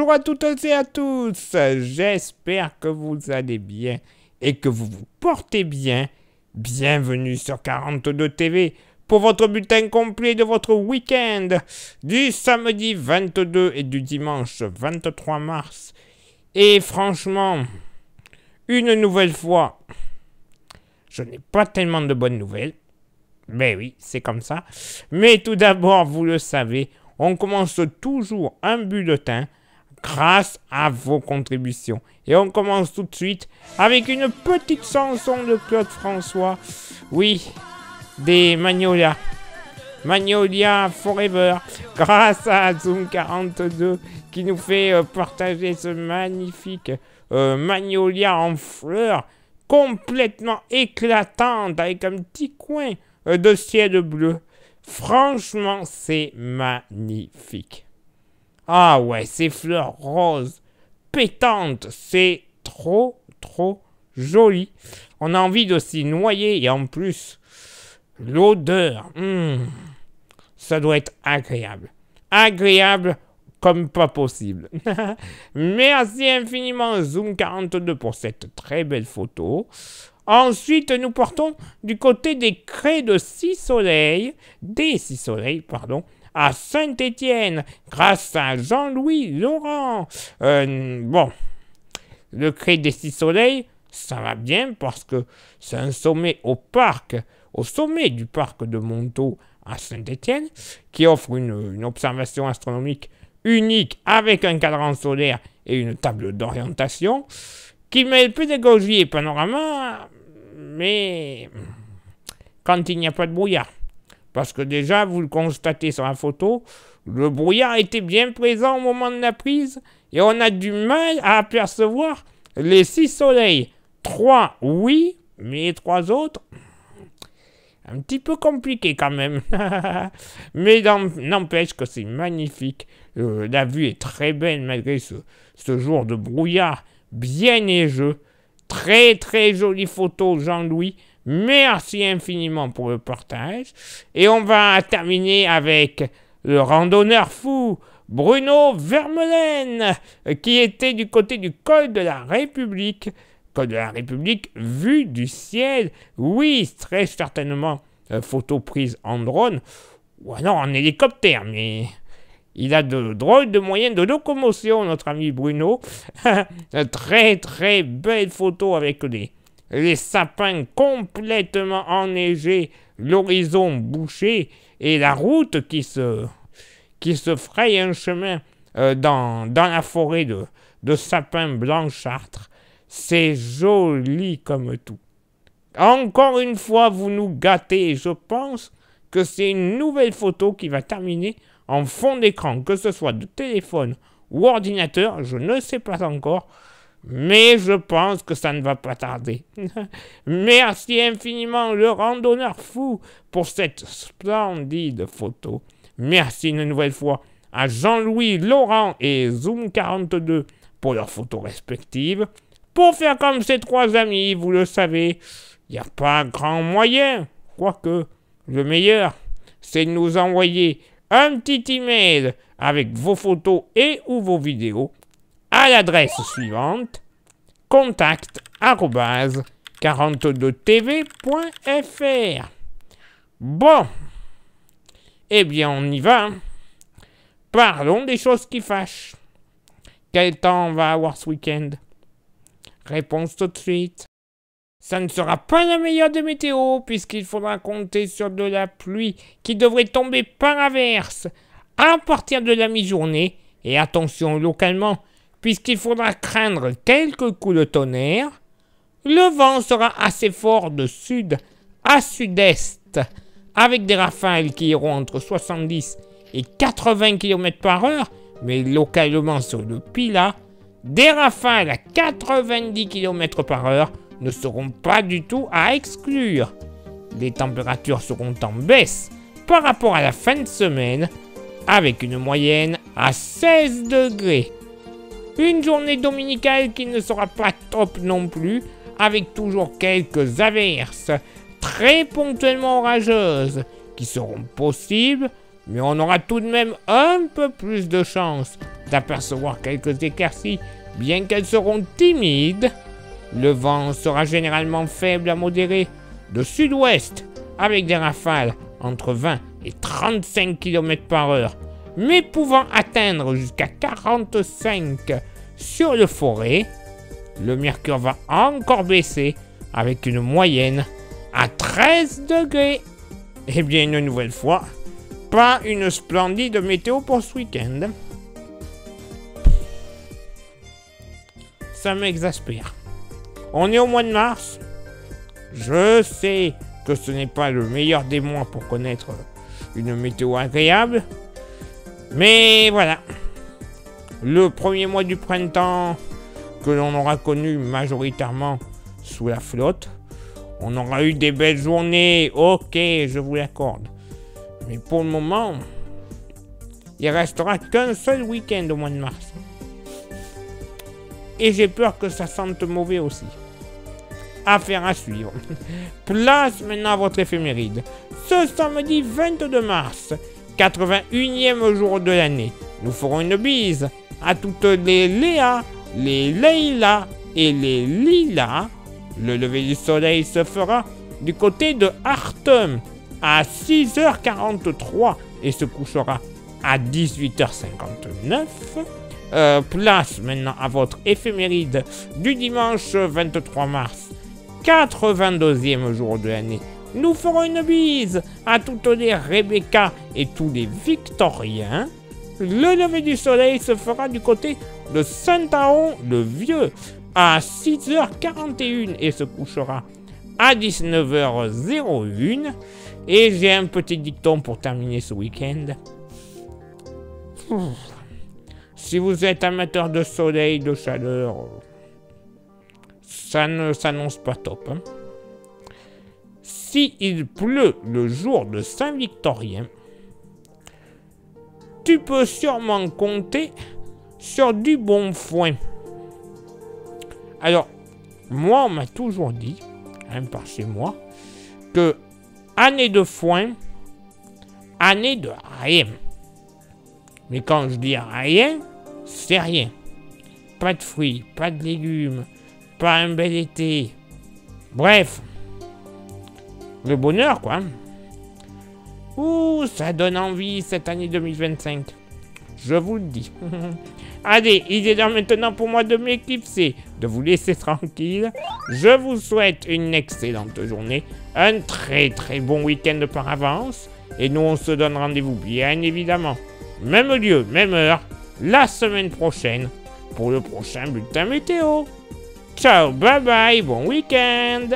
Bonjour à toutes et à tous, j'espère que vous allez bien et que vous vous portez bien. Bienvenue sur 42 TV pour votre bulletin complet de votre week-end du samedi 22 et du dimanche 23 mars. Et franchement, une nouvelle fois, je n'ai pas tellement de bonnes nouvelles. Mais oui, c'est comme ça. Mais tout d'abord, vous le savez, on commence toujours un bulletin grâce à vos contributions. Et on commence tout de suite avec une petite chanson de Claude François. Oui, des Magnolia. Magnolia Forever. Grâce à Zoom 42 qui nous fait partager ce magnifique Magnolia en fleurs complètement éclatante avec un petit coin de ciel bleu. Franchement, c'est magnifique. Ah ouais, ces fleurs roses, pétantes, c'est trop joli. On a envie de s'y noyer et en plus, l'odeur, ça doit être agréable. Agréable comme pas possible. Merci infiniment Zoom 42 pour cette très belle photo. Ensuite, nous partons du côté des craies de des Six Soleils, à Saint-Étienne, grâce à Jean-Louis Laurent. Bon, le crêt des Six Soleils, ça va bien parce que c'est un sommet au sommet du parc de Montaut à Saint-Étienne, qui offre une observation astronomique unique avec un cadran solaire et une table d'orientation, qui mêle pédagogie et panorama, mais quand il n'y a pas de brouillard. Parce que déjà, vous le constatez sur la photo, le brouillard était bien présent au moment de la prise, et on a du mal à apercevoir les six soleils. 3, oui, mais les 3 autres, un petit peu compliqué quand même. Mais n'empêche que c'est magnifique. La vue est très belle malgré ce jour de brouillard bien neigeux. Très jolie photo, Jean-Louis. Merci infiniment pour le partage. Et on va terminer avec le randonneur fou, Bruno Vermeulen, qui était du côté du col de la République. Col de la République, vue du ciel. Oui, très certainement, photo prise en drone. Ou alors en hélicoptère, mais il a de drôles de moyens de locomotion, notre ami Bruno. Très belle photo avec les sapins complètement enneigés, l'horizon bouché et la route qui se fraye un chemin dans la forêt de sapins blanchâtres. C'est joli comme tout. Encore une fois, vous nous gâtez. Je pense que c'est une nouvelle photo qui va terminer en fond d'écran, que ce soit de téléphone ou ordinateur, je ne sais pas encore, mais je pense que ça ne va pas tarder. Merci infiniment, le randonneur fou, pour cette splendide photo. Merci une nouvelle fois à Jean-Louis Laurent et Zoom 42 pour leurs photos respectives. Pour faire comme ces 3 amis, vous le savez, il n'y a pas grand moyen. Quoique, le meilleur, c'est de nous envoyer un petit email avec vos photos et ou vos vidéos à l'adresse suivante, contact@42tv.fr. Bon, eh bien on y va. Parlons des choses qui fâchent. Quel temps on va avoir ce week-end? Réponse tout de suite. Ça ne sera pas la meilleure des météos, puisqu'il faudra compter sur de la pluie qui devrait tomber par averse à partir de la mi-journée. Et attention localement, puisqu'il faudra craindre quelques coups de tonnerre. Le vent sera assez fort de sud à sud-est, avec des rafales qui iront entre 70 et 80 km/h, mais localement sur le Pilat, des rafales à 90 km/h ne seront pas du tout à exclure. Les températures seront en baisse par rapport à la fin de semaine, avec une moyenne à 16 degrés. Une journée dominicale qui ne sera pas top non plus, avec toujours quelques averses très ponctuellement orageuses qui seront possibles, mais on aura tout de même un peu plus de chance d'apercevoir quelques éclaircies, bien qu'elles seront timides. Le vent sera généralement faible à modéré de sud-ouest, avec des rafales entre 20 et 35 km par heure, mais pouvant atteindre jusqu'à 45 sur le forêt. Le mercure va encore baisser avec une moyenne à 13 degrés. Et bien une nouvelle fois, pas une splendide météo pour ce week-end. Ça m'exaspère. On est au mois de mars. Je sais que ce n'est pas le meilleur des mois pour connaître une météo agréable. Mais voilà. Le premier mois du printemps que l'on aura connu majoritairement sous la flotte. On aura eu des belles journées, ok, je vous l'accorde. Mais pour le moment, il restera qu'un seul week-end au mois de mars. Et j'ai peur que ça sente mauvais aussi. Affaire à suivre. Place maintenant à votre éphéméride. Ce samedi 22 mars, 81e jour de l'année, nous ferons une bise à toutes les Léa, les Leïla et les Lila. Le lever du soleil se fera du côté de Artem à 6h43 et se couchera à 18h59. Place maintenant à votre éphéméride du dimanche 23 mars, 82e jour de l'année. Nous ferons une bise à toutes les Rebecca et tous les Victoriens. Le lever du soleil se fera du côté de Saint-Aon-le-Vieux à 6h41 et se couchera à 19h01. Et j'ai un petit dicton pour terminer ce week-end. Si vous êtes amateur de soleil, de chaleur, ça ne s'annonce pas top. Hein. Si il pleut le jour de Saint-Victorien, tu peux sûrement compter sur du bon foin. Alors, moi, on m'a toujours dit, par chez moi, que année de foin, année de rien. Mais quand je dis rien, c'est rien. Pas de fruits, pas de légumes, pas un bel été. Bref, le bonheur, quoi. Ouh, ça donne envie cette année 2025. Je vous le dis. Allez, il est l'heure maintenant pour moi de m'éclipser, de vous laisser tranquille. Je vous souhaite une excellente journée, un très très bon week-end par avance. Et nous, on se donne rendez-vous, bien évidemment, même lieu, même heure, la semaine prochaine, pour le prochain bulletin météo. Ciao, bye bye, bon week-end.